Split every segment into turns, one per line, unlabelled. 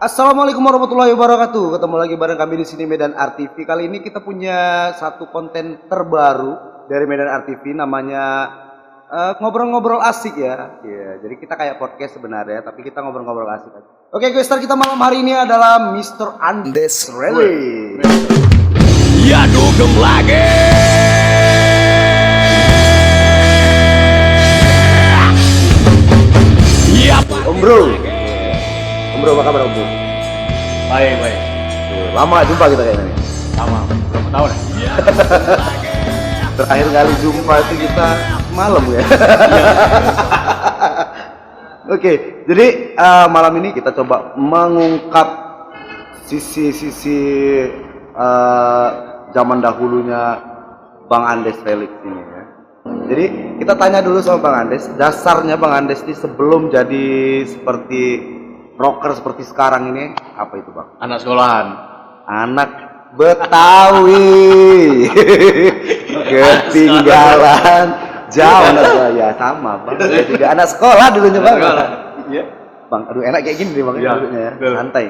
Assalamualaikum warahmatullahi wabarakatuh. Ketemu lagi bareng kami di sini Medan Art TV. Kali ini kita punya satu konten terbaru dari Medan Art TV, namanya ngobrol-ngobrol asik ya. Iya, jadi kita kayak podcast sebenarnya, tapi kita ngobrol-ngobrol asik. Oke, guys, kita malam hari ini adalah Mr. Andes Rally.
Ya dugem lagi. Ya
Om Bro, apa kabar Om Bro?
baik.
Lama gak jumpa kita kayaknya nih.
Sama berapa tahun ya?
Terakhir kali jumpa itu kita malam ya. Oke, jadi malam ini kita coba mengungkap sisi-sisi zaman dahulunya Bang Andes Relix ini ya. Jadi kita tanya dulu sama Bang Andes, dasarnya Bang Andes ini sebelum jadi seperti rocker seperti sekarang ini apa itu Bang?
Anak sekolahan.
Anak Betawi. Ketinggalan jauh anak saya sama Bang. Saya juga anak sekolah dulunya Bang.
Iya.
Bang, aduh enak kayak gini nih Bang
Iya,
duduknya ya.
betul.
Santai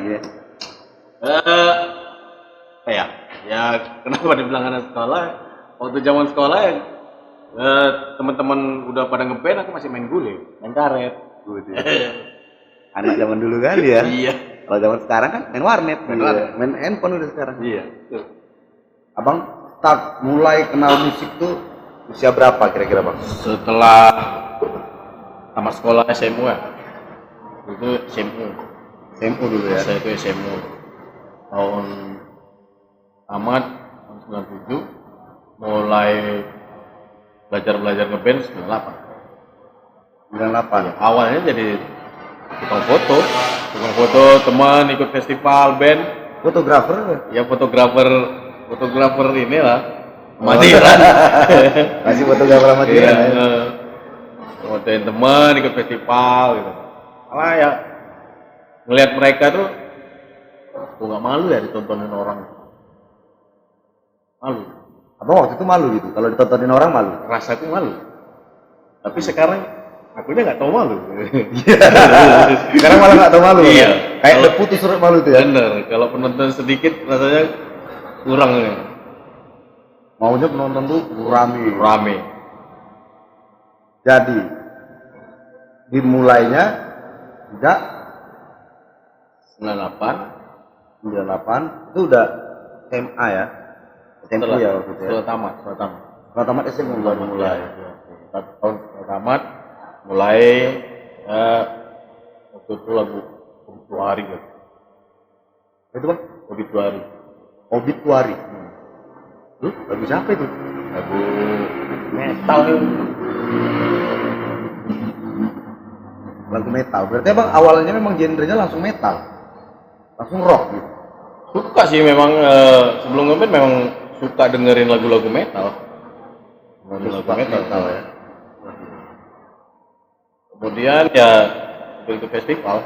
ya.
Ya kenapa dibilang anak sekolah? Waktu zaman sekolah ya teman-teman udah pada ngeband, aku masih main gule, main karet.
Anak zaman dulu kali ya.
Iya.
Kalau zaman sekarang kan main warnet,
Main
main handphone udah sekarang.
Iya.
Abang start mulai kenal musik tuh usia berapa kira-kira Bang?
Setelah tamat sekolah SMU ya. Itu SMU.
SMU dulu ya.
Saya itu SMU tahun tamat tahun 97, mulai belajar ngeband 98.
98.
Awalnya jadi tukang foto teman, ikut festival band,
Fotografer.
ya fotografer inilah amatiran.
Masih fotografer amatiran ya.
Fotoin teman, ikut festival gitu. Malah ya ngelihat mereka tuh, aku nggak malu ya ditontonin orang. Malu,
Abang waktu itu malu gitu, kalau ditontonin orang malu.
rasaku malu. Tapi sekarang akunya nggak tahu malu.
Sekarang malah nggak tahu malu.
Iya.
Kayak depu tuh surat malu tuh ya.
Bener, kalau penonton sedikit rasanya kurang nih.
Maunya penonton tuh
Rame.
Jadi dimulainya sejak
98
98 itu udah SMA ya. SMP ya waktu itu ya.
setelah tamat.
Setelah tamat SMA baru mulai.
Ya. 4 tahun setelah tamat mulai waktu itu lagu Obituari gitu.
Itu Bang,
Obituari.
Obituari. Lagu siapa itu?
Lagu metal itu.
Lagu metal. Berarti Abang awalnya memang genrenya langsung metal. Langsung rock gitu.
Suka sih memang sebelum ngeband memang suka dengerin lagu-lagu metal.
Suka metal ya.
Kemudian ya ikut festival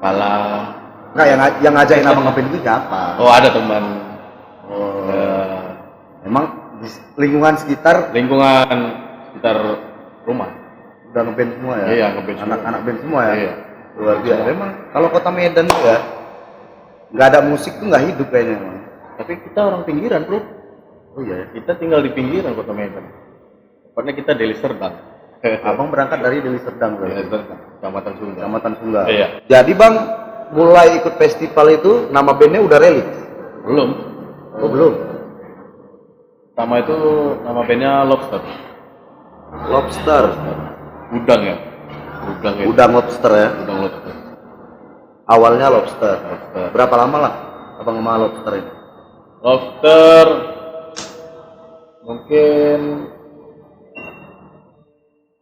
kalah.
Enggak, yang ngajakin Abang ngeband itu siapa?
Oh, ada teman.
Emang di lingkungan sekitar
Lingkungan sekitar rumah.
udah ngeband semua ya?
Iya, ngeband semua.
Anak-anak band semua ya?
Iya.
Luar biasa. Emang kalau kota Medan tuh ya nggak ada musik tuh nggak hidup kayaknya emang.
Tapi kita orang pinggiran, bro.
Oh iya ya?
Kita tinggal di pinggiran kota Medan. Tepatnya kita Deli Serdang.
Abang berangkat dari Deli Serdang
Deli
berarti?
Serdang, Kecamatan Sunggal.
Kecamatan Sunggal.
Iya.
Jadi Bang mulai ikut festival itu nama bandnya udah Relix?
Belum.
Oh belum?
Pertama itu nama bandnya Lobster.
Lobster.
Udang ya. Udang ya.
Udang Lobster ya?
Udang Lobster.
Awalnya Lobster.
Lobster.
Berapa lama lah Abang sama Lobster ini?
Lobster mungkin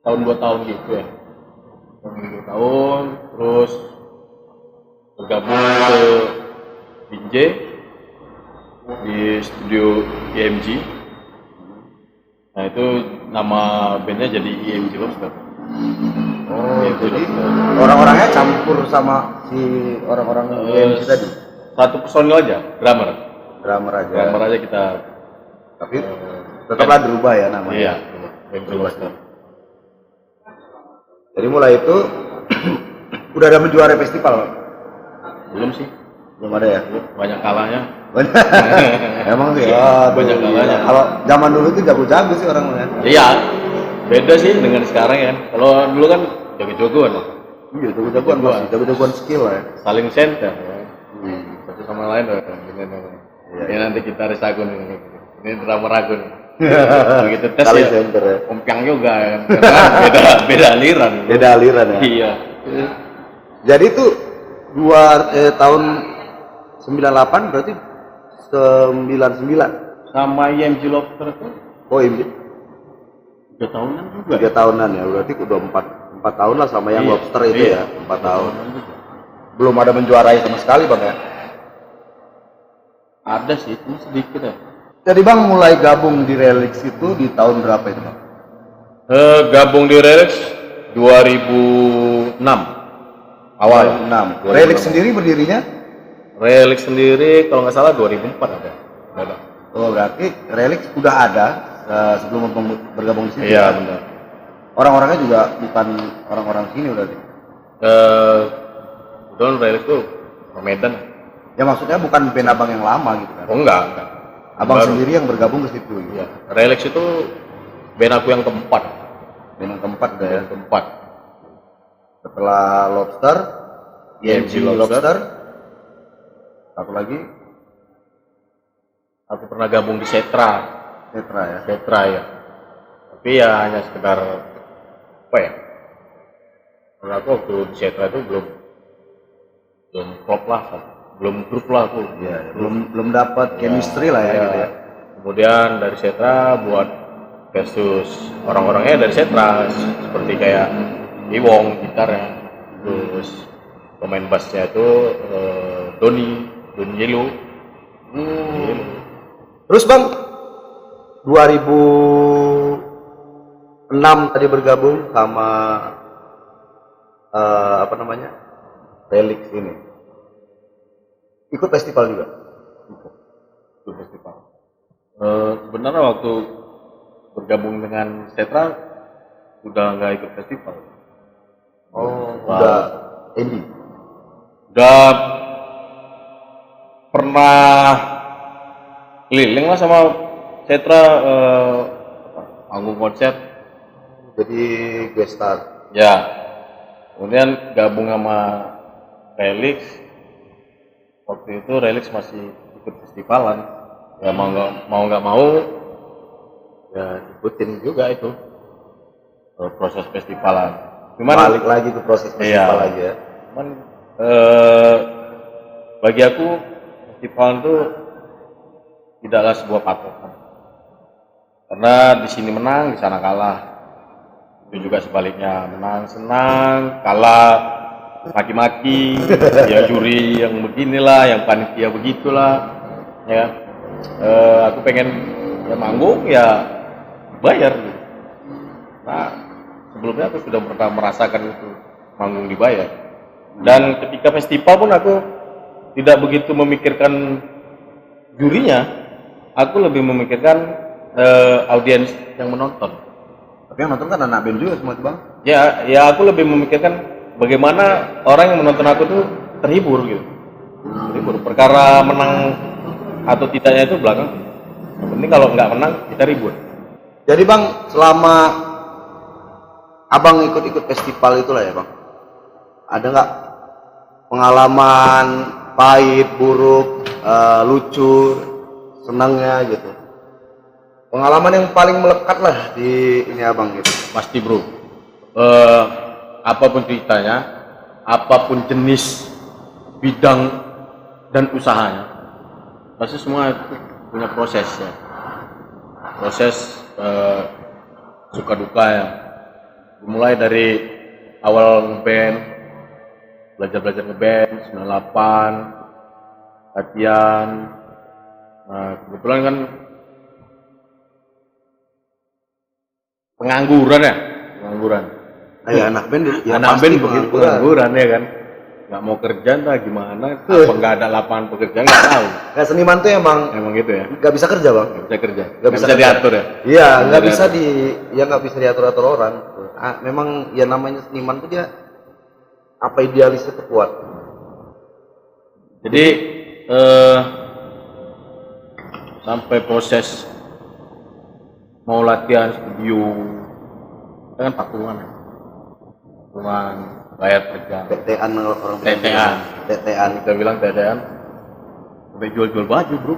tahun 2 tahun gitu ya. Tahun 2 tahun, terus bergabung ke DJ di studio IMG. Nah itu nama bandnya jadi IMG Lobster.
Oh
IMG
jadi
Lobster.
orang-orangnya campur sama si orang-orang MC tadi?
Satu personil aja, drummer.
Drummer aja.
Drummer aja kita.
Tapi tetaplah berubah ya namanya.
Iya, IMG Lobster.
Jadi mulai itu Udah ada menjuarai festival, Bang?
Belum sih,
Belum ada ya?
banyak kalahnya.
Emang sih.
Banyak kalahnya.
Kalau zaman dulu itu jago-jago sih orang ya.
Iya, beda sih dengan sekarang ya kan. Kalau dulu kan jago-jagoan,
Iya, jago-jagoan masih, jago-jagoan skill lah ya.
saling center, ya. Satu sama lain. Ini nanti kita resagun ini drama ragun. Begitu tes
Saling
ya,
center ya.
ompiang juga ya. Karena beda aliran.
Beda aliran ya.
Iya.
Jadi itu tahun 98 berarti 99.
Sama IMG Lobster itu
Oh iya,
3 tahunan juga.
3 tahunan ya, berarti udah 4 tahun lah sama yang
Iya,
lobster itu
iya.
ya, 4 tahun. Belum ada menjuarai sama sekali Bang ya.
Ada sih, cuma sedikit ya.
Jadi Bang mulai gabung di Relix itu di tahun berapa itu Bang?
Gabung di Relix 2006 awal.
2006. Relix sendiri berdirinya?
Relix sendiri kalau nggak salah 2004 ada. Ada.
Oh berarti Relix udah ada sebelum bergabung di sini.
Iya benar.
Orang-orangnya juga bukan orang-orang sini berarti.
Kebetulan Relix tuh orang Medan.
Ya maksudnya bukan band abang yang lama gitu kan?
Oh enggak.
Abang
Baru.
sendiri yang bergabung ke situ. Gitu.
Iya. Relix itu band aku yang keempat.
Band yang keempat udah ya.
Yang keempat.
Setelah Lobster,
IMG
IMG
Lobster.
Lobster, satu lagi
Aku pernah gabung di Setra.
Tetra ya.
Setra ya. Tapi ya hanya sekedar apa ya? Karena aku waktu di Setra itu belum klop lah, belum grup lah aku.
Iya, belum dapat chemistry lah ya, gitu ya.
Kemudian dari Setra buat versus orang-orangnya dari Setra seperti kayak Iwong gitarnya, terus pemain bassnya itu Doni Yelo.
Terus Bang, 2006 tadi bergabung sama apa namanya? Relix ini. Ikut festival juga.
Ikut festival. Sebenarnya waktu bergabung dengan Setra udah nggak ikut festival.
Oh, udah indie.
Udah pernah keliling lah sama Setra manggung konser.
Jadi guest star.
Ya. Kemudian gabung sama Relix. Waktu itu Relix masih ikut festivalan. Ya mau nggak mau ya ikutin juga itu proses festivalan. Cuman
Balik lagi ke proses festival lagi ya.
Cuman bagi aku festival itu tidaklah sebuah patokan. Karena di sini menang, di sana kalah. Itu juga sebaliknya, menang senang, kalah maki-maki, ya juri yang beginilah, yang panitia begitulah, ya. Aku pengen ya manggung ya bayar. Gitu. Nah sebelumnya aku sudah pernah merasakan itu manggung dibayar. Dan ketika festival pun aku tidak begitu memikirkan jurinya, aku lebih memikirkan audiens yang menonton.
Tapi yang nonton kan anak band juga semua itu Bang.
Ya aku lebih memikirkan bagaimana orang yang menonton aku tuh terhibur gitu. Terhibur. Perkara menang atau tidaknya itu belakang. Yang penting kalau nggak menang kita ribut.
Jadi Bang, selama Abang ikut-ikut festival itulah ya Bang, ada nggak pengalaman pahit, buruk, lucu, senangnya gitu? Pengalaman yang paling melekat lah di ini Abang gitu.
Pasti bro. Apapun ceritanya, apapun jenis bidang dan usahanya, pasti semua itu punya prosesnya. Proses suka duka ya. Mulai dari awal ngeband, belajar ngeband, 98, latihan. Nah kebetulan kan pengangguran.
Ayo anak band ya
anak
pasti
band pengangguran ya kan, nggak mau kerja entah gimana, apa nggak ada lapangan pekerjaan nggak tahu.
Kayak seniman tuh emang
Gitu ya,
nggak bisa kerja Bang.
nggak bisa kerja,
Nggak bisa kerja.
diatur ya.
Iya, nggak bisa diatur-atur orang. Memang ya namanya seniman tuh dia apa idealisnya tuh kuat?
Jadi sampai proses mau latihan studio itu kan patungan ya. Patungan bayar per jam.
TT-an orang bilang.
TT-an.
TT-an.
Kita bilang TT-an. Sampai jual-jual baju, bro.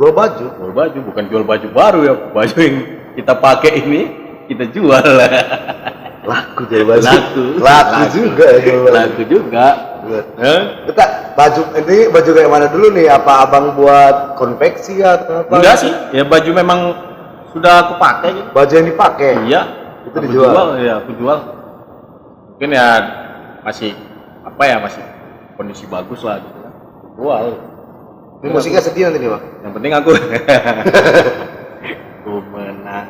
Jual baju?
Jual baju, bukan jual baju baru ya. Baju yang kita pakai ini kita jual.
Laku jual baju.
Laku
juga ya jual baju.
Laku juga.
Kita baju ini baju kayak mana dulu nih? Apa abang buat konveksi atau apa?
Enggak sih, ya baju memang sudah aku pakai gitu.
Baju yang dipakai?
Iya.
Itu dijual?
Ya, aku jual. Mungkin ya masih apa ya, masih kondisi bagus lah gitu kan. Jual.
Ini musiknya sedih nanti nih bang?
Yang penting aku aku menang.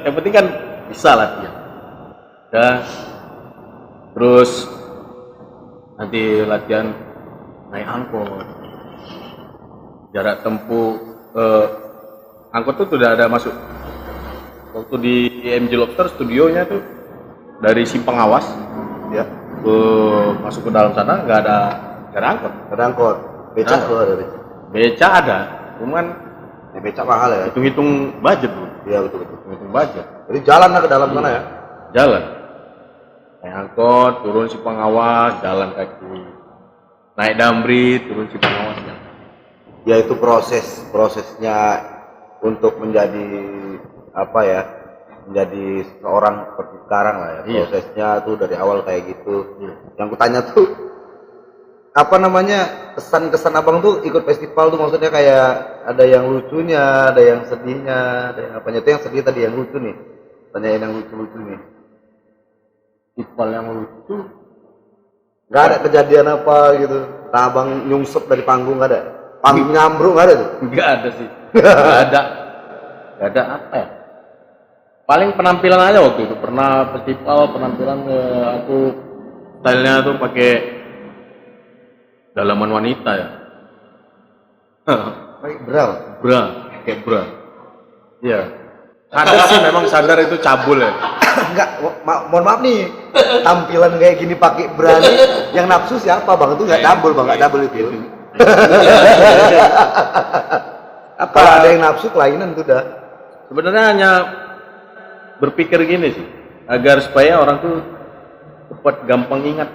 Yang penting kan bisa latihan. Ya. Terus nanti latihan naik angkot. Jarak tempuh angkot tuh sudah ada masuk. Waktu di IMG Lobster studionya tuh dari Simpang Awas
Ya.
Masuk ke dalam sana nggak ada angkot.
Ada angkot. Becak tuh ada becak.
Beca ada, cuman
Ya, becak mahal ya?
hitung-hitung budget bro.
Iya betul betul.
Hitung budget.
Jadi jalan lah ke dalam sana ya?
Jalan. Naik angkot, turun Simpang Awas, jalan kaki. Naik Damri, turun Simpang Awas.
Ya itu prosesnya untuk menjadi apa ya? Menjadi seorang seperti sekarang lah ya.
Iya.
Prosesnya tuh dari awal kayak gitu.
Iya.
Yang kutanya tuh apa namanya, kesan-kesan abang tuh ikut festival tuh maksudnya kayak ada yang lucunya, ada yang sedihnya, ada yang apanya. Itu yang sedih tadi, yang lucu nih. Tanyain yang lucu-lucu nih.
Festival yang lucu.
Nggak ada kejadian apa gitu. Nah, abang nyungsep dari panggung nggak ada. Panggung nyambrung nggak ada tuh.
Nggak ada sih. Nggak ada. Nggak ada apa ya? Paling penampilan aja waktu itu. Pernah festival penampilan aku stylenya tuh pakai dalaman wanita ya.
Beral.
Bra, kayak bra. Iya. Sadar sih memang sadar itu cabul ya.
Enggak, mohon maaf nih. Tampilan kayak gini pakai berani yang nafsu siapa bang? Itu nggak double bang, nggak double itu. Apa ada yang nafsu kelainan tuh dah.
Sebenarnya hanya berpikir gini sih, agar supaya orang tuh cepat gampang ingat.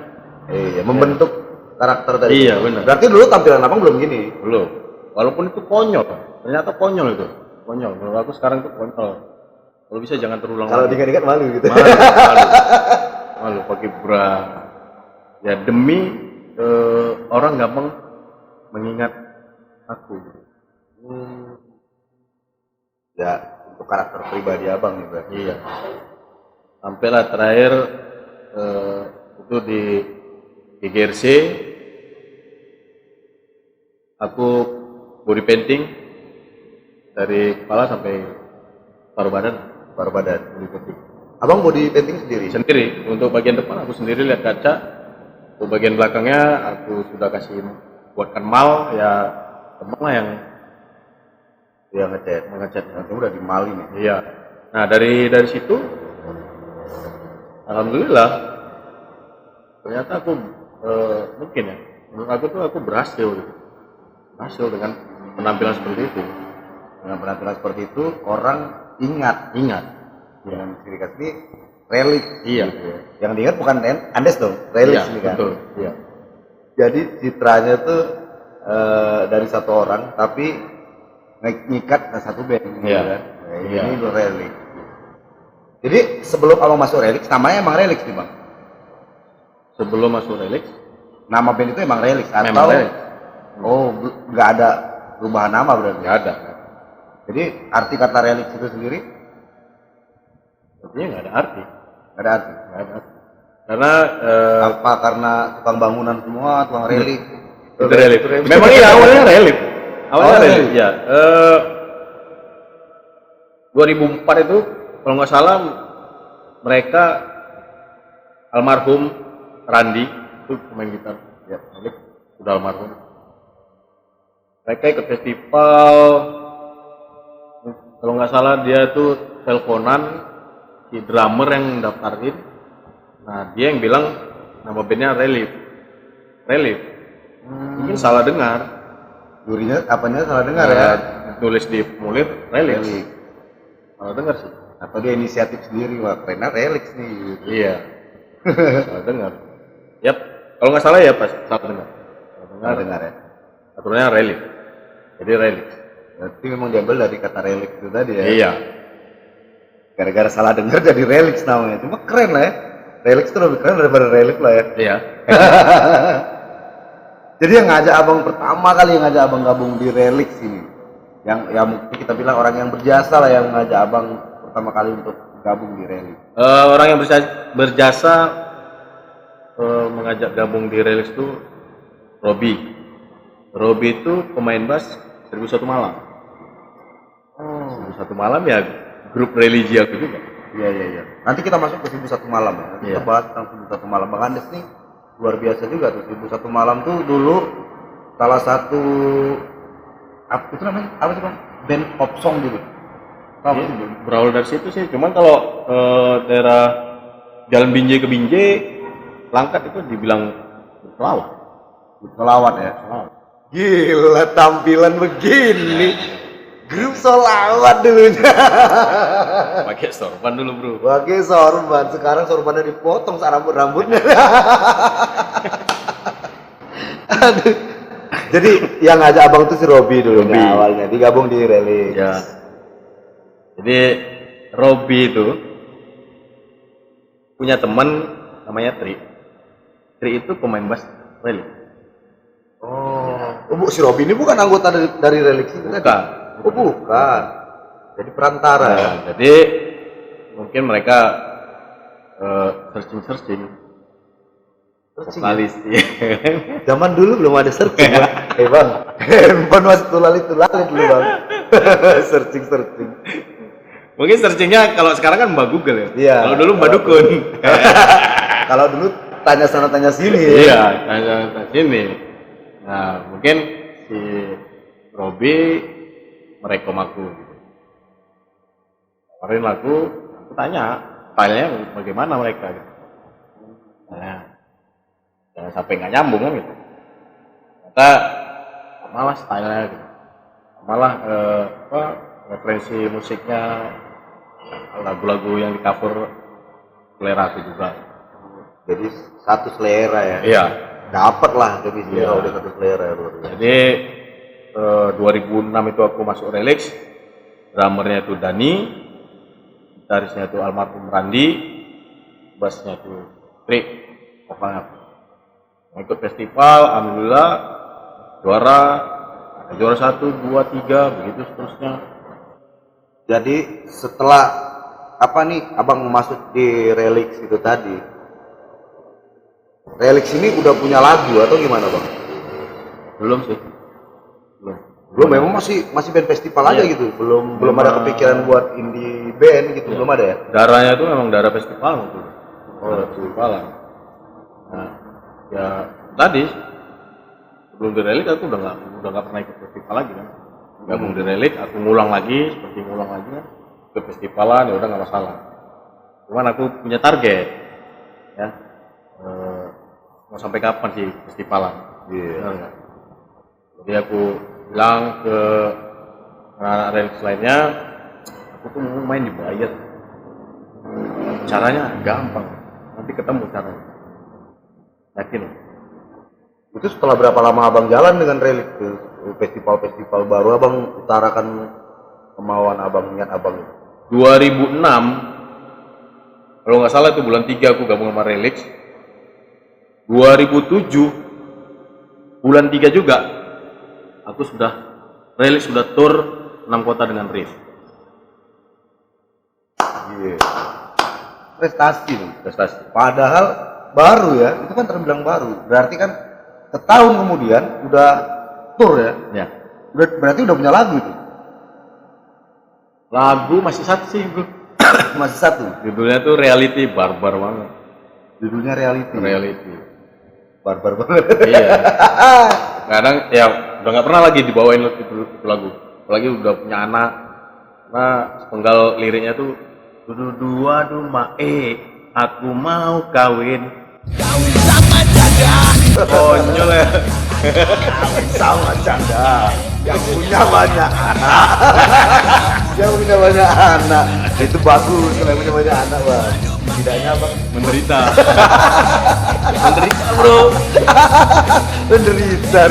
Iya, membentuk karakter tadi.
Iya, benar.
Berarti dulu tampilan abang belum gini.
Belum. Walaupun itu konyol, ternyata konyol itu. Konyol. Menurut aku sekarang itu konyol. Kalau bisa jangan terulang.
Kalau
lagi.
diingat-ingat malu gitu.
Malu pakai bra. Ya demi orang gampang mengingat aku.
Ya, untuk karakter pribadi abang nih berarti.
Iya. Sampailah terakhir itu di GGRC aku body painting dari kepala sampai paruh badan.
Body painting. Abang body painting sendiri?
Sendiri. Untuk bagian depan aku sendiri lihat kaca. Untuk bagian belakangnya aku sudah kasih buatkan mal ya teman lah yang
ngecat. Nanti udah di Mali nih.
iya. Nah dari situ alhamdulillah ternyata aku mungkin ya menurut aku tuh aku berhasil dengan penampilan seperti itu.
Dengan penampilan seperti itu orang ingat dengan ciri khas ini relik.
Iya.
Gitu ya. Yang diingat bukan Andes dong, relik
Iya,
ini kan.
betul. Iya.
Jadi citranya tuh dari satu orang tapi ngikat ke satu band gitu
Iya.
kan. Nah,
Iya.
ini udah relik. Jadi sebelum abang masuk relik, namanya emang relik nih bang.
Sebelum masuk Relix,
Nama band itu emang relik atau?
memang Relix.
Oh, nggak ada perubahan nama berarti.
Nggak ada.
Jadi arti kata relik itu sendiri
Artinya nggak ada arti.
nggak ada arti.
Nggak ada arti. Karena
Apa karena tukang bangunan semua, tukang relik?
itu Relix. Memang iya awalnya Relix. Awalnya
Oh,
Relix.
Relix.
Ya. 2004 itu kalau nggak salah mereka almarhum Randi itu pemain gitar. Ya, Relix sudah almarhum. Mereka ikut festival. Kalau nggak salah dia tuh teleponan si drummer yang daftarin. Nah dia yang bilang nama bandnya Relief. Mungkin salah dengar.
Jurinya apanya salah dengar ya?
Tulis di formulir Relief. Salah dengar sih.
Atau dia inisiatif sendiri, wah kerennya Relix nih.
Iya. Salah dengar. Yap. Kalau nggak salah ya pas salah dengar.
Salah dengar ya.
Aturannya Relief. Jadi Relief.
Berarti memang diambil dari kata Relix itu tadi ya.
Iya.
Gara-gara salah dengar jadi Relix namanya. Cuma keren lah ya. Relix itu lebih keren daripada Relief lah ya.
Iya.
Jadi yang ngajak abang pertama kali yang ngajak abang gabung di Relix ini, yang ya mungkin kita bilang orang yang berjasa lah yang ngajak abang pertama kali untuk gabung di Relix.
Orang yang berjasa mengajak gabung di Relief itu Robi itu pemain bass 1001 Malam. 1001 Malam ya grup religi aku juga.
Iya. Nanti kita masuk ke 1001 Malam ya. Nanti kita bahas tentang 1001 Malam. Bang Andes nih luar biasa juga tuh. 1001 Malam tuh dulu salah satu apa itu namanya? Apa sih Bang? Band pop song dulu.
Apa sih? Berawal dari situ sih. Cuman kalau daerah Jalan Binjai ke Binjai, Langkat itu dibilang pelawak.
Selawat ya. Gila tampilan begini. Grup selawat dulunya.
Pakai sorban dulu bro.
Pakai sorban. Sekarang sorbannya dipotong rambut-rambutnya. Aduh. Jadi yang ngajak abang itu si Robi dulu awalnya. Digabung di Relix.
Ya. Jadi Robi itu punya teman namanya Tri itu pemain bass Relix.
Oh, si Robi ini bukan anggota dari Relix itu
bukan.
Tadi? Oh, bukan. Jadi perantara ya.
Jadi mungkin mereka searching vokalis.
Zaman dulu belum ada searching, Bang. Bang, handphone masih tulalit dulu, Bang. searching.
Mungkin searchingnya kalau sekarang kan Mbak Google ya.
Iya.
Kalau dulu Mbak Dukun.
Kalau dulu tanya sana tanya sini.
Iya, tanya sini. Nah, mungkin si Robi merekom aku. Kemarin aku tanya, filenya bagaimana mereka gitu. Nah, jangan sampai nggak nyambung kan gitu. Ternyata malah stylenya gitu. Malah referensi musiknya lagu-lagu yang di cover selera aku juga.
Jadi satu selera ya.
Iya.
Dapat lah jadi selera udah satu selera ya.
Jadi 2006 itu aku masuk Relix. Drummernya itu Dani, gitarisnya itu almarhum Randi, bassnya itu Trik, vokalnya. Ikut festival, alhamdulillah juara 1, 2, 3, begitu seterusnya.
Jadi setelah apa nih abang masuk di Relix itu tadi, Relix ini udah punya lagu atau gimana bang?
Belum sih.
Belum memang masih band festival aja gitu. Belum ada kepikiran buat indie band gitu, belum ada ya?
Darahnya itu memang darah festival gitu. Festivalan. Nah, ya tadi sebelum di Relix aku udah nggak pernah ikut festival lagi kan. Gabung di Relix, aku ngulang lagi kan. Ke festivalan ya udah nggak masalah. Cuman aku punya target ya. Mau sampai kapan sih festivalan? Iya. Jadi aku bilang ke anak-anak Relix lainnya, aku tuh mau main dibayar. Caranya gampang, nanti ketemu caranya. Yakin?
Itu setelah berapa lama abang jalan dengan Relix ke festival-festival baru, abang utarakan kemauan abang, niat abang?
2006, kalau nggak salah itu bulan 3 aku gabung sama Relix. 2007 bulan 3 juga aku Relix sudah tour 6 kota dengan Riff.
Yeah. Prestasi. Padahal baru ya, itu kan terbilang baru. Berarti kan setahun kemudian udah tour ya?
Ya.
Berarti udah punya lagu itu?
Lagu masih satu sih bro.
Masih satu?
Judulnya tuh Reality, barbar banget.
Judulnya Reality. Barbar banget.
Iya. Kadang ya udah nggak pernah lagi dibawain itu lagu. Apalagi udah punya anak. Nah, sepenggal liriknya tuh Dua duma aku mau kawin.
Kawin sama janda.
Konyol ya.
Sama janda yang punya banyak anak. Yang punya banyak anak itu bagus kalau yang punya banyak anak bang. Tidaknya bang
Menderita. Menderita bro.
menderita.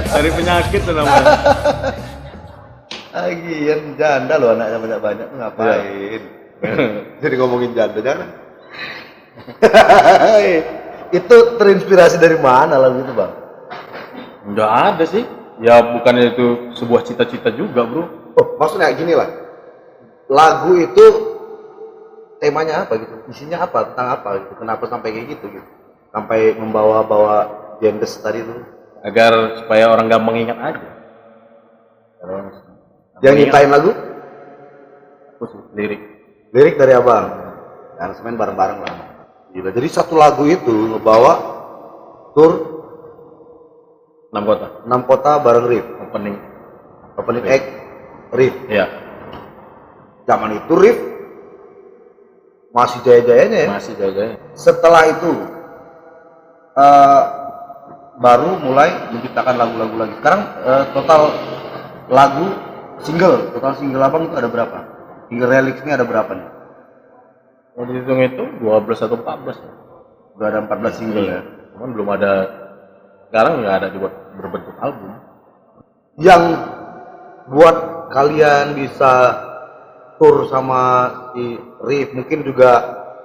Dari penyakit tuh namanya.
Lagian janda loh anaknya banyak banyak ngapain? Jadi ngomongin janda jangan. Itu terinspirasi dari mana lagu itu bang?
Nggak ada sih. Ya bukannya itu sebuah cita-cita juga bro.
Oh maksudnya gini lah. Lagu itu temanya apa gitu? Isinya apa? Tentang apa gitu? Kenapa sampai kayak gitu gitu? Sampai membawa-bawa gendes tadi itu?
Agar supaya orang gampang ingat aja.
Yang nyiptain lagu?
Aku sih, lirik.
Lirik dari abang. Aransemen bareng-bareng lah. Gila. Jadi satu lagu itu ngebawa tour
6 kota.
6 kota bareng Rif. Opening act Rif.
Iya.
Zaman itu Rif masih jaya-jayanya ya.
Masih jaya-jaya.
Setelah itu baru mulai menciptakan lagu-lagu lagi. Sekarang total lagu total single abang itu ada berapa? Single relicsnya ada berapa nih?
Kalau dihitung itu 12 atau 14 ya.
Udah ada 14 single ya.
Cuman belum ada, sekarang nggak ada dibuat berbentuk album.
Yang buat kalian bisa tour sama si Rif, mungkin juga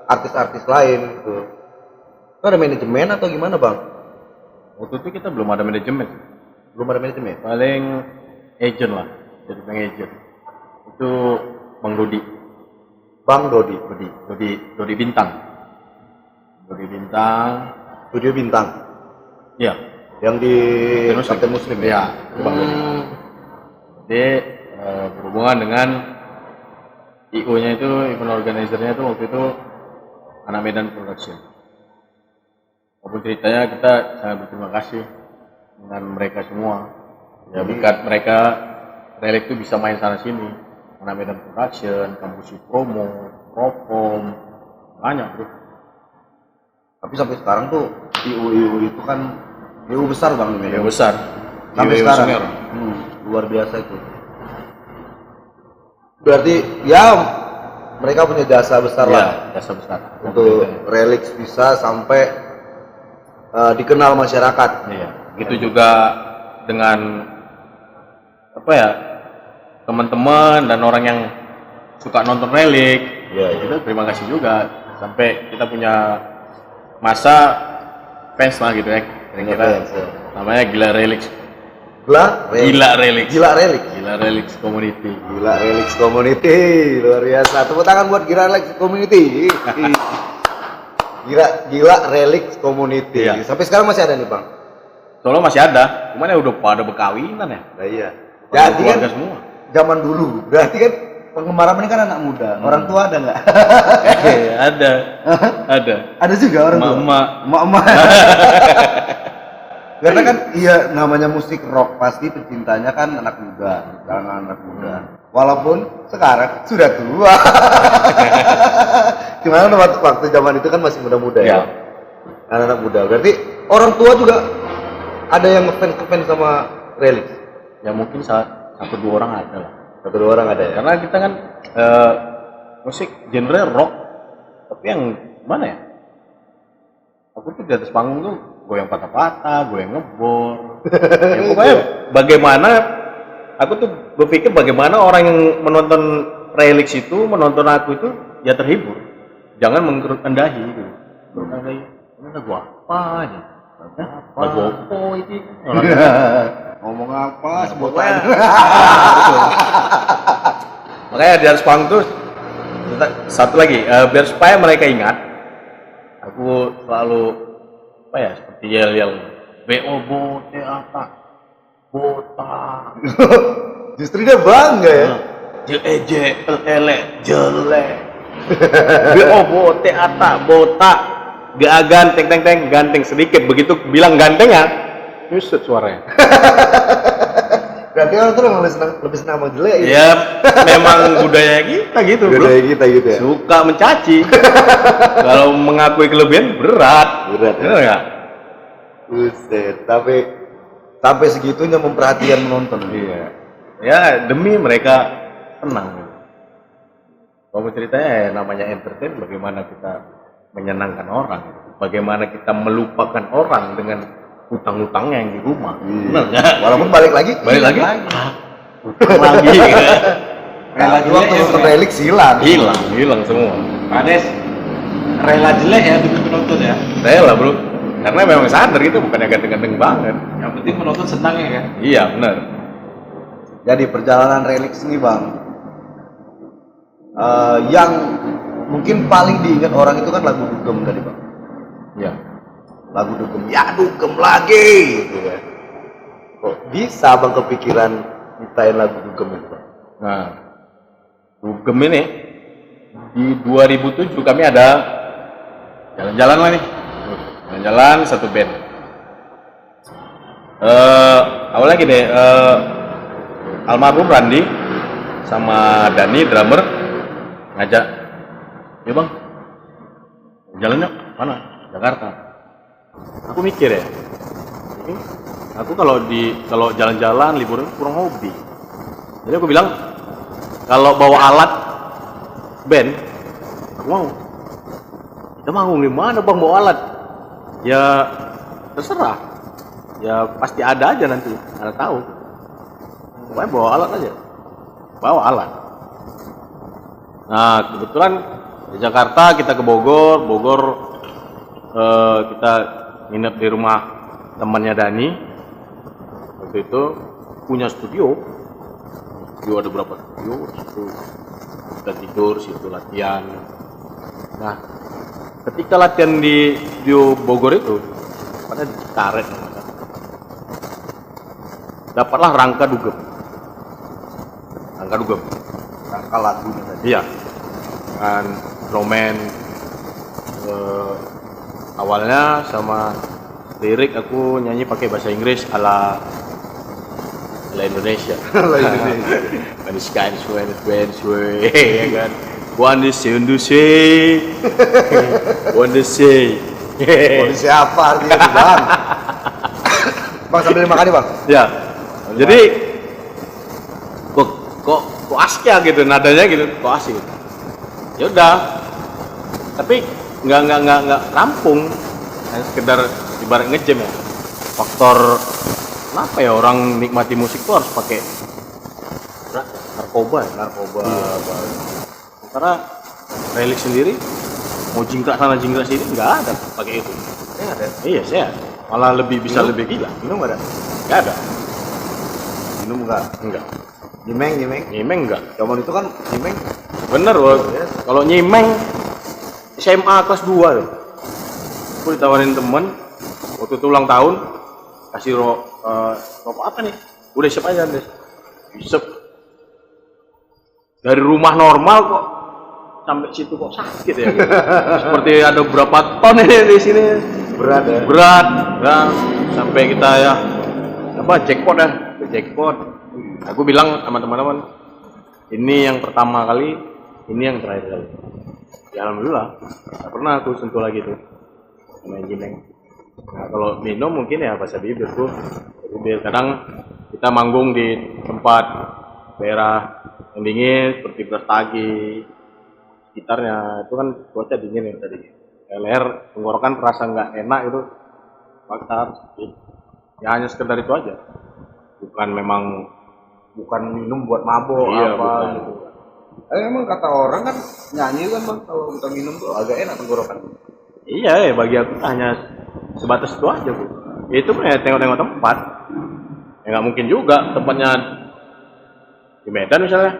artis-artis lain gitu. Itu ada manajemen atau gimana bang?
Waktu itu kita belum ada manajemen.
Belum ada manajemen?
Paling agent lah, jadi agent. Itu Bang Dodi.
Bang Dodi.
Dodi Bintang. Dodi Bintang.
Studio Bintang.
Iya.
Yang di
Muslim.
Kapten Muslim
Iya,
ya?
itu Bang Dodi. Dia berhubungan dengan IO-nya itu, event organizer-nya itu waktu itu Anak Medan Production. Walaupun ceritanya kita sangat berterima kasih dengan mereka semua. Ya berkat mereka, Relic itu bisa main sana sini. Anak Medan Production, Kampus Promo, Profom, banyak bro.
Tapi sampai sekarang tuh IU itu kan IU besar bang ini.
Ya besar.
Sampai
IO
sekarang.
senior.
Luar biasa itu. Berarti ya mereka punya jasa besar lah
Ya, jasa besar.
untuk Relics bisa sampai dikenal masyarakat.
Iya. Gitu juga dengan apa ya, teman-teman dan orang yang suka nonton Relic.
Iya, iya.
Kita terima kasih juga sampai kita punya masa fans lah gitu ya. Kira-kira
Fans, ya.
namanya Gila Relic.
Gila Relics.
Gila Relic Community.
Gila Relics Community, luar biasa. Tepuk tangan buat Gila Relics Community. Gila Relics Community.
Iya.
Sampai sekarang masih ada nih bang.
Soalnya masih ada, cuman ya udah pada berkawinan ya.
Nah, iya.
Pada
Jadi kan
keluarga semua.
zaman dulu, berarti kan penggemar ini kan anak muda. Orang tua ada nggak?
Ada. Ada.
Ada juga orang tua.
Emak-emak.
Karena kan iya namanya musik rock pasti pecintanya kan anak muda, jangan anak muda. Walaupun sekarang sudah tua. Gimana waktu zaman itu kan masih muda-muda ya. Anak-anak muda. Berarti orang tua juga ada yang ngefans sama Relic.
Ya mungkin satu dua orang ada lah.
Satu dua orang ada ya.
Karena kita kan musik genre rock, tapi yang mana ya? Aku tuh di atas panggung tuh goyang patah-patah, goyang ngebor. Ya, pokoknya bagaimana aku tuh berpikir bagaimana orang yang menonton Relics itu, menonton aku itu ya terhibur. Jangan mengrendahi gitu. Mengendahi, ini lagu apa nih? Lagu apa ini?
Ngomong apa
Pokoknya makanya di atas panggung tuh satu lagi, biar supaya mereka ingat, aku selalu apa ya, seperti yel-yel BO teatak botak.
Justru dia bangga ya.
Jelek jelek BO teatak botak gak ganteng ganteng sedikit, begitu bilang ganteng ya nyusut suaranya.
Berarti orang tuh memang lebih senang sama jelek gitu.
Ya memang budaya kita gitu bro.
Budaya kita gitu ya.
Suka mencaci. Kalau mengakui kelebihan berat.
Berat ya.
Bener nggak?
Buset, tapi sampai segitunya memperhatikan menonton.
Iya. Ya demi mereka tenang. Kalau ceritanya ya, namanya entertain, bagaimana kita menyenangkan orang, bagaimana kita melupakan orang dengan hutang-hutangnya yang di rumah. Benar nggak?
Walaupun balik lagi.
Lagi. Hutang lagi.
Lagi waktu nonton Relix hilang
semua.
Ades rela jelek ya demi penonton ya.
Rela bro, karena memang sadar itu bukannya ganteng-ganteng banget.
Yang penting penonton senang ya kan.
Iya benar.
Jadi perjalanan Relix ini bang, yang mungkin paling diingat orang itu kan lagu Dugem tadi bang.
Iya.
Lagu Dugem, ya Dugem lagi. Gitu kan. Kok bisa bang kepikiran nyiptain lagu Dugem itu bang?
Nah, Dugem ini di 2007 kami ada jalan-jalan lah nih, jalan-jalan satu band. Awalnya gini, almarhum Randi sama Dani drummer ngajak, ya bang, jalan yuk, mana? Jakarta. Aku mikir ya, aku kalau jalan-jalan liburan kurang hobi. Jadi aku bilang kalau bawa alat band, aku mau. Kita mau gimana bang bawa alat? Ya terserah. Ya pasti ada aja nanti, ada tahu. Pokoknya bawa alat aja. Bawa alat. Nah kebetulan di Jakarta kita ke Bogor kita nginep di rumah temannya Dani. Waktu itu punya studio ada berapa studio, situ kita tidur, situ latihan. Nah ketika latihan di studio Bogor itu pada di Cikaret dapatlah rangka Dugem,
Rangka lagunya tadi.
iya kan Roman. Awalnya sama lirik aku nyanyi pakai bahasa Inggris ala Indonesia. When the sky is when ya kan. One day
Kondisi apa artinya tuh bang? Bang sambil makan nih bang.
Ya. Jadi kok asik ya gitu nadanya gitu, kok asik gitu. Ya udah. Tapi nggak rampung. Hanya sekedar ibarat ngejam ya. Faktor kenapa ya orang nikmati musik tuh harus pakai narkoba. Karena Relix sendiri mau jingkrak sana jingkrak sini nggak ada pakai itu. Iya sehat. Malah lebih bisa lebih gila.
Minum nggak ada?
Nggak ada.
Minum nggak?
Enggak.
Nyimeng
Enggak.
Zaman itu kan nyimeng.
Bener loh. Kalau nyimeng SMA kelas 2 tuh. Aku ditawarin temen waktu itu ulang tahun kasih rokok apa nih? Udah siap aja deh. Isep. Dari rumah normal kok sampai situ kok sakit ya gitu. Seperti ada berapa ton ini di sini.
Berat ya?
Berat. Nah, sampai kita ya jackpot. Aku bilang sama teman-teman, ini yang pertama kali, ini yang terakhir kali. Ya alhamdulillah, nggak pernah aku sentuh lagi tuh main jineng. Nah kalau minum mungkin ya bahasa bibir tuh. Bibir kadang kita manggung di tempat daerah yang dingin seperti Brastagi, sekitarnya itu kan cuaca dingin ya tadi. Leher tenggorokan terasa nggak enak itu, maksa ya hanya sekedar itu aja. Bukan minum buat mabok
Iya,
apa
bukan.
gitu.
Emang kata orang kan nyanyi kan bang kalau kita minum tuh agak enak tenggorokan.
Iya ya bagi aku hanya sebatas itu aja bu. Ya, itu pun ya tengok-tengok tempat. Ya nggak mungkin juga tempatnya di Medan misalnya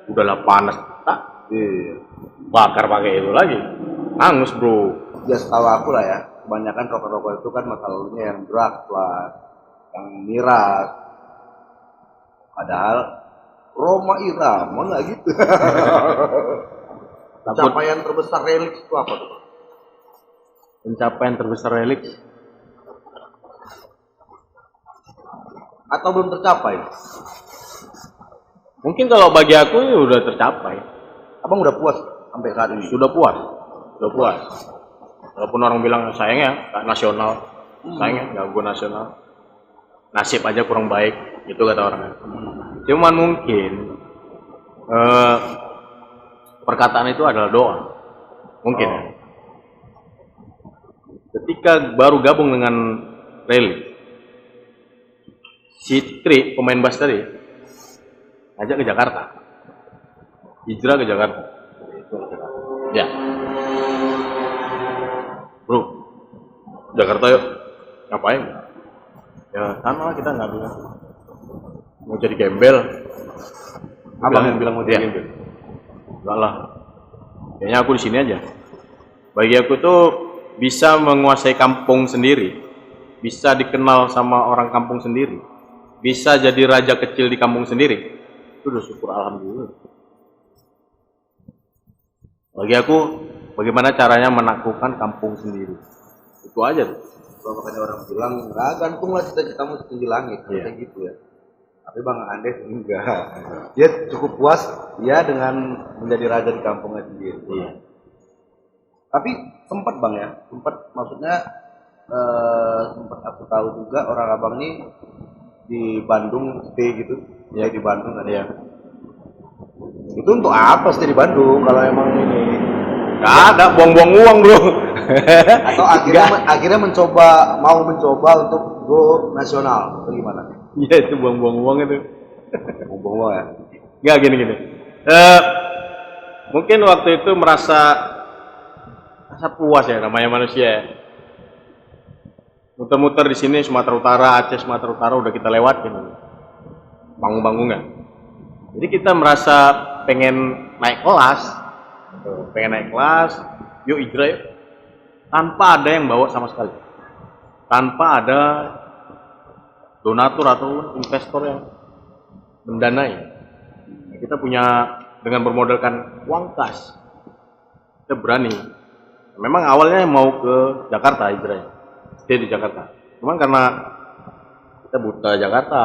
udahlah panas tak bakar pakai itu lagi hangus bro.
Ya setahu aku lah ya, kebanyakan rokok-rokok itu kan masalahnya yang drugs lah, yang miras. Padahal Roma Irama nggak gitu. Pencapaian terbesar Relix itu apa tuh?
Pencapaian terbesar Relix
atau belum tercapai?
Mungkin kalau bagi aku ya udah tercapai.
Abang udah puas sampai saat ini?
Sudah puas. Sudah puas. Walaupun orang bilang sayangnya nggak nasional, sayangnya nggak go nasional. Nasib aja kurang baik, itu kata orang. Cuman mungkin perkataan itu adalah doa. Mungkin ya. Ketika baru gabung dengan Rally, si Tri, pemain bass tadi, ajak ke Jakarta. Hijrah ke Jakarta. Ya. Bro, Jakarta yuk. Ngapain? Ya sama kita nggak bilang. Mau jadi gembel.
Abang yang bilang mau jadi gembel?
Enggak lah. Kayaknya aku di sini aja. Bagi aku tuh bisa menguasai kampung sendiri, bisa dikenal sama orang kampung sendiri, bisa jadi raja kecil di kampung sendiri. Itu udah syukur alhamdulillah. Bagi aku, bagaimana caranya menaklukkan kampung sendiri? Itu aja tuh.
Kalau makanya orang bilang, nggak gantung lah cita-citamu setinggi langit, kayak gitu ya. Tapi Bang Andes enggak. Dia cukup puas ya dengan menjadi raja di kampungnya sendiri.
Iya.
Tapi sempat Bang ya, sempat maksudnya sempat aku tahu juga orang Abang ini di Bandung stay gitu, ya di Bandung kan ya. Itu untuk apa stay di Bandung kalau emang ini?
Gak ada, buang-buang uang bro.
Atau akhirnya mau mencoba untuk go nasional atau gimana?
Iya itu buang-buang uang itu.
Buang uang ya?
Nggak gini. Mungkin waktu itu merasa puas ya, namanya manusia. Muter-muter di sini Sumatera Utara, Aceh, Sumatera Utara udah kita lewatin. Bangun-bangunnya. Jadi kita merasa pengen naik kelas. Yuk hijrah yuk. Tanpa ada yang bawa sama sekali. Tanpa ada donatur atau investor yang mendanai. Kita punya dengan bermodalkan uang kas. Kita berani. Memang awalnya mau ke Jakarta hijrah. Stay di Jakarta. Cuman karena kita buta Jakarta,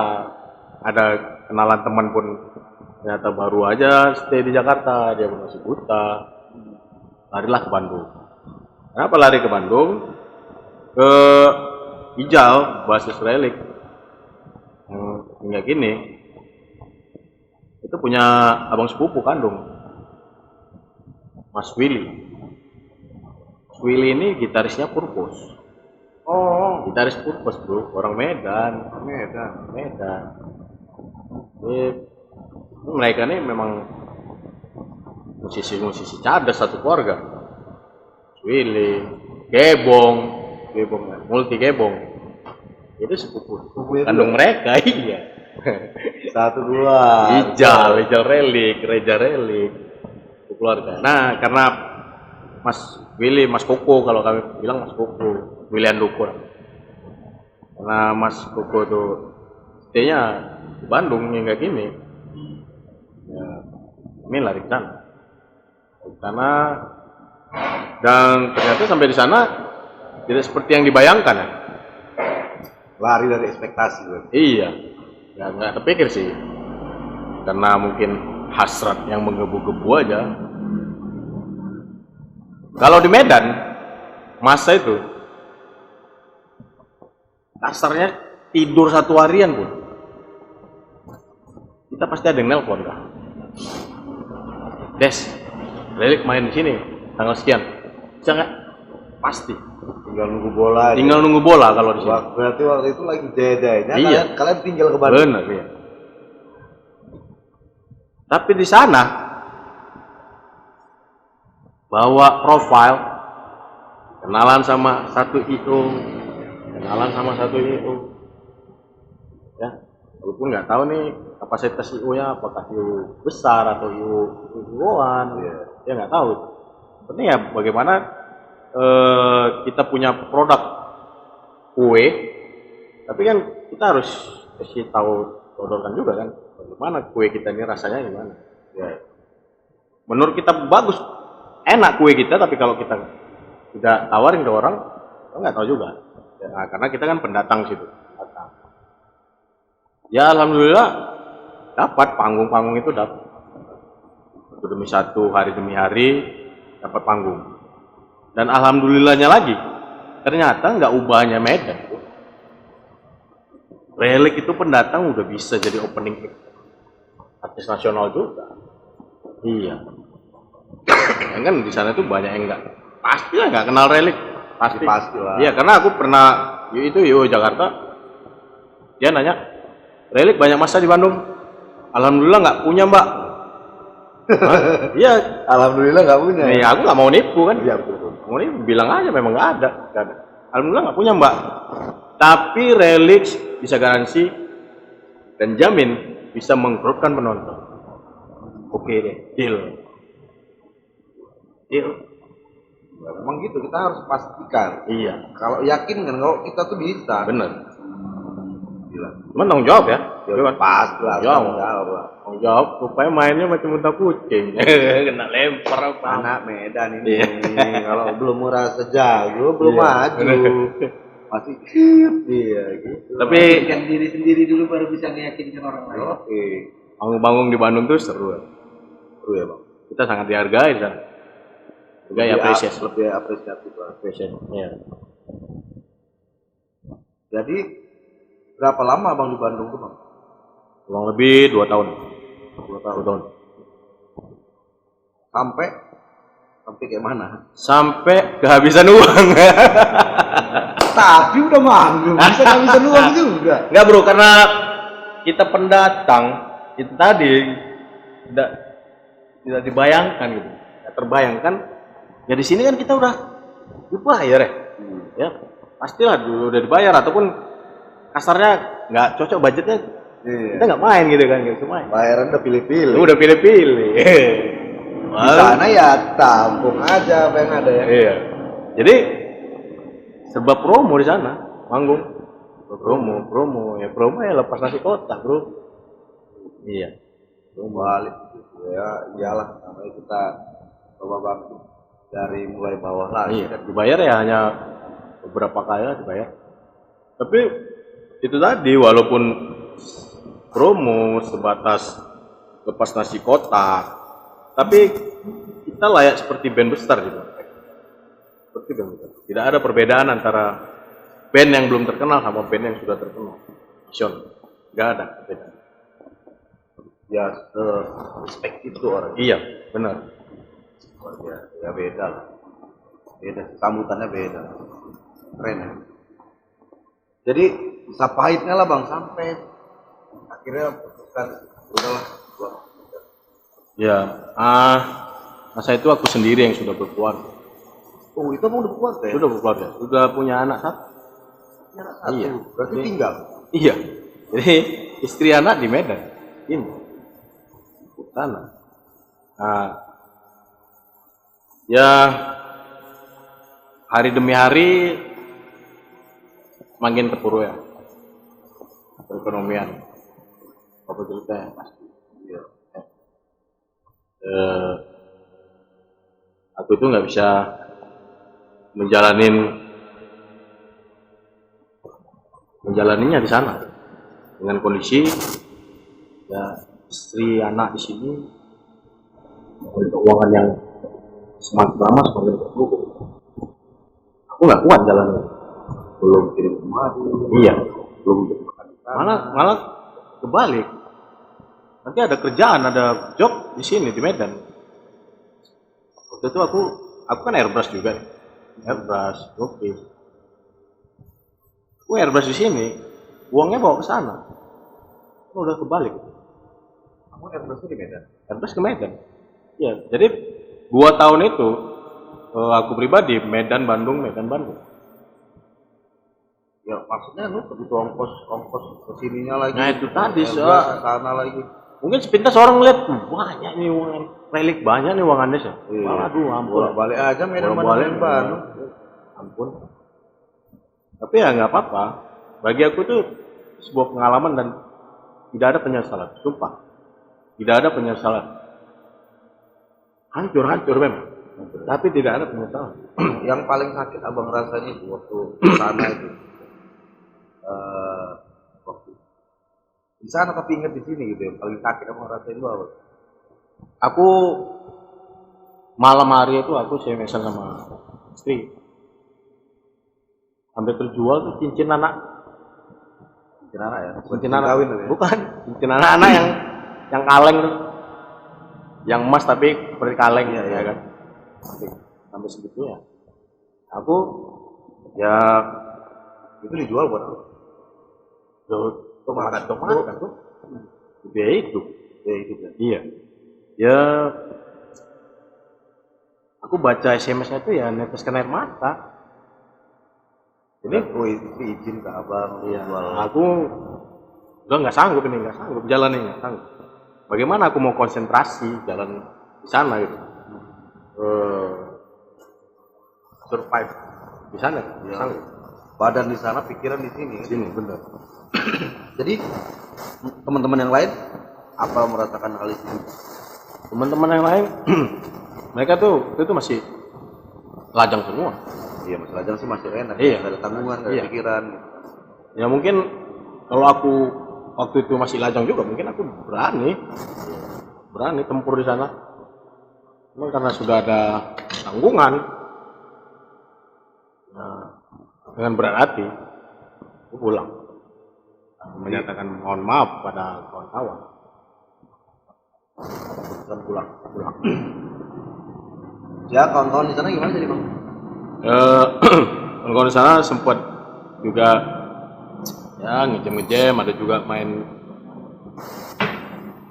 ada kenalan teman pun ternyata baru aja stay di Jakarta, dia pun masih buta. Larilah ke Bandung. Kenapa lari ke Bandung? Ke Ijal, basis relik. Hingga gini, itu punya abang sepupu kandung, Mas Willy. Mas Willy ini gitarisnya Purpose.
Oh,
Gitaris Purpose bro, orang Medan. Mereka ini memang musisi cadas satu keluarga. Willy, Gebong, multi Gebong. Itu sepupu kandung mereka, iya.
1, 2.
Ijal relik, Reja relik, itu keluarga. Nah, karena Mas Willy, Mas Koko, kalau kami bilang Mas Koko, Willy Andoko. Karena Mas Koko itu stay-nya di Bandung hingga gini. Ya, ini lari ke sana. Dan ternyata sampai di sana tidak seperti yang dibayangkan ya.
Lari dari ekspektasi bro.
Iya, ya nggak terpikir sih, karena mungkin hasrat yang menggebu-gebu aja. Kalau di Medan, masa itu kasarnya tidur satu harian pun, kita pasti ada yang nelpon kan. Des, Lelik main di sini tanggal sekian, bisa nggak? Pasti.
Tinggal nunggu bola.
Tinggal nunggu bola kalau di sini.
Berarti waktu itu lagi jaya-jayanya.
Iya.
Kalian tinggal ke Bandung.
Benar, iya. Tapi di sana bawa profile, kenalan sama satu IO, ya. Walaupun nggak tahu nih kapasitas IO-nya apakah IO besar atau IO-an, ya nggak tahu. Penting ya bagaimana kita punya produk kue, tapi kan kita harus kasih tahu sodorkan juga kan bagaimana kue kita ini rasanya gimana. Ya. Menurut kita bagus, enak kue kita, tapi kalau kita tidak tawarin ke orang, kita nggak tahu juga. Ya, nah, karena kita kan pendatang situ. Ya alhamdulillah dapat panggung-panggung itu dapat. Satu demi satu, hari demi hari dapat panggung. Dan alhamdulillahnya lagi, ternyata nggak ubahnya Medan. Relik itu pendatang udah bisa jadi opening artis nasional juga. Iya. Ya kan di sana tuh banyak yang nggak, pasti lah nggak kenal Relik. Pasti
lah.
Iya, karena aku pernah itu Jakarta. Dia nanya, Relik banyak masa di Bandung? Alhamdulillah nggak punya, Mbak. Hah? Iya.
Alhamdulillah nggak punya.
Nih, aku nggak mau nipu kan?
Iya betul.
Mau nipu, bilang aja memang nggak ada. Alhamdulillah nggak punya, Mbak. Tapi Relik bisa garansi dan jamin bisa menggerutkan penonton. Oke deh, deal.
Ya, memang gitu, kita harus pastikan.
Iya,
Kalau yakin kan kalau kita tuh bisa.
bener.
Gila.
Cuman tanggung jawab ya.
Ya, pasti lah.
Tanggung
Jawab lah.
Tanggung jawab supaya mainnya macam unta kucing. Kena lempar apa.
Anak Medan ini
Iya.
kalau belum merasa jago, belum
Iya.
maju. Masih iya gitu.
Tapi
Meyakinkan diri sendiri dulu baru bisa meyakinkan orang lain.
Oke.
panggung-panggung di Bandung tuh seru.
Seru ya, Bang.
Kita sangat dihargai di sana. Hargai apresiasi.
Lebih apresiatif lah.
Apresiasi. Iya.
Jadi berapa lama Bang di Bandung tuh, Bang?
Kurang lebih 2 tahun.
2 tahun.
2 tahun.
Sampai kayak mana?
Sampai kehabisan uang.
Tapi udah manggung, bisa ngabisin uang juga.
Enggak bro, karena kita pendatang itu tadi tidak dibayangkan gitu, tidak terbayangkan. Ya di sini kan kita udah dibayar ya, ya pastilah udah dibayar ataupun kasarnya nggak cocok budgetnya, kita nggak main gitu kan, nggak bisa main.
Bayaran udah pilih-pilih.
Udah pilih-pilih.
Di sana ya tampung aja apa yang ada ya.
Iya. Jadi serba promo di sana, manggung. Promo ya lepas nasi kotak, bro. Iya.
Balik gitu ya, iyalah namanya kita coba bantu dari mulai bawah lagi.
Iya. Dibayar ya hanya beberapa kali lah dibayar. Tapi itu tadi walaupun promo sebatas lepas nasi kotak, tapi kita layak seperti band besar gitu. Seperti band besar. Tidak ada perbedaan antara band yang belum terkenal sama band yang sudah terkenal. Nasional. Gak ada perbedaan.
Ya respect itu orang.
Iya, benar.
Ya beda lah. Beda, sambutannya beda. Keren ya. Jadi bisa pahitnya lah Bang sampai akhirnya kan udahlah gua.
Ya, masa itu aku sendiri yang sudah berkeluarga.
Oh itu Bang udah keluarga ya?
Sudah berkeluarga, sudah punya anak satu.
Anak satu.
Iya.
Berarti
Jadi-
tinggal.
Iya. Jadi istri anak di Medan. Ini. Sana. Nah, ya hari demi hari makin terpuruk ya perekonomian. Apa ceritanya pasti. Iya. Aku itu nggak bisa menjalaninya di sana dengan kondisi ya istri anak di sini keuangan yang semakin lama semakin terpuruk. Aku nggak kuat jalannya.
Belum kirim kemari.
Iya.
Belum makan di sana.
Malah kebalik. Nanti ada kerjaan, ada job di sini di Medan. Waktu itu aku kan airbrush juga. Airbrush, oke. Aku airbrush di sini, uangnya bawa ke sana. Udah kebalik.
Kamu airbrush di Medan.
Airbrush ke Medan. Iya, jadi 2 tahun itu aku pribadi Medan Bandung.
Ya maksudnya lu kebutuhan ongkos kesininya lagi.
Nah, itu tadi,
Airbrush
Soal.
ke sana lagi.
Mungkin sepintas orang lihat banyak nih uang relik, banyak nih uang Andes ya.
Iya.
Malah aduh ampun.
Bolak-balik aja Medan
Bolak-balik,
Bandung.
ampun. Tapi ya nggak apa-apa. Bagi aku itu sebuah pengalaman dan tidak ada penyesalan. Sumpah, tidak ada penyesalan. Hancur memang. Tapi tidak ada penyesalan.
Yang paling sakit abang rasanya itu waktu ke sana itu. Waktu di sana tapi inget di sini gitu ya. Paling sakit kamu ngerasain itu apa?
Aku malam hari itu aku SMS sama istri. Hampir terjual tuh cincin anak.
Cincin anak ya?
Cincin anak.
Kawin tuh ya?
Bukan, cincin anak-anak yang kaleng tuh. Yang emas tapi seperti kaleng ya kan. Sampai segitunya. Aku ya
Itu dijual buat apa?
untuk makan tuh. Biaya hidup.
Ya itu kan.
Iya. Ya aku baca SMS-nya tuh ya neteskan air mata. Ini
Oh itu izin ke abang
iya,
jual.
aku udah nggak sanggup jalan ini nggak sanggup. Bagaimana aku mau konsentrasi jalan di sana gitu, survive di sana, nggak sanggup.
Badan di sana, pikiran di sini.
Di sini bener.
Jadi teman-teman yang lain apa merasakan hal itu?
Teman-teman yang lain, mereka tuh itu masih lajang semua.
Iya masih lajang sih masih enak.
Iya.
Nggak ada tanggungan, nggak ada
Iya.
pikiran.
Ya mungkin kalau aku waktu itu masih lajang juga, mungkin aku berani tempur di sana. Cuma karena sudah ada tanggungan, nah, dengan berat hati, aku pulang, menyatakan mohon maaf pada kawan-kawan. Dan pulang.
Ya kawan-kawan di sana gimana jadi bang?
Kawan-kawan di sana sempat juga ya ngejem, ada juga main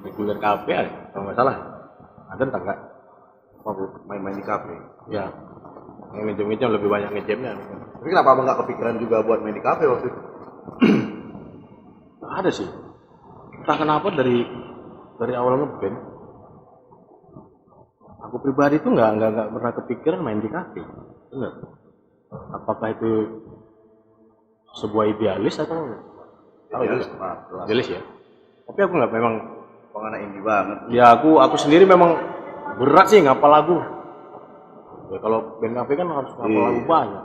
regular cafe ada, kalau nggak salah. Ada entah nggak?
Main-main di kafe.
Ya, yang ngejem lebih banyak ngejemnya.
Tapi kenapa abang nggak kepikiran juga buat main di kafe waktu itu?
Nggak ada sih. Entah kenapa dari awal ngeband, aku pribadi tuh nggak pernah kepikiran main di kafe. Bener. Apakah itu sebuah idealis atau idealis ya? Tapi aku nggak memang.
Bang anak indie banget.
Ya aku sendiri memang berat sih ngapal lagu. Ya kalau band kafe kan harus ngapal lagu banyak.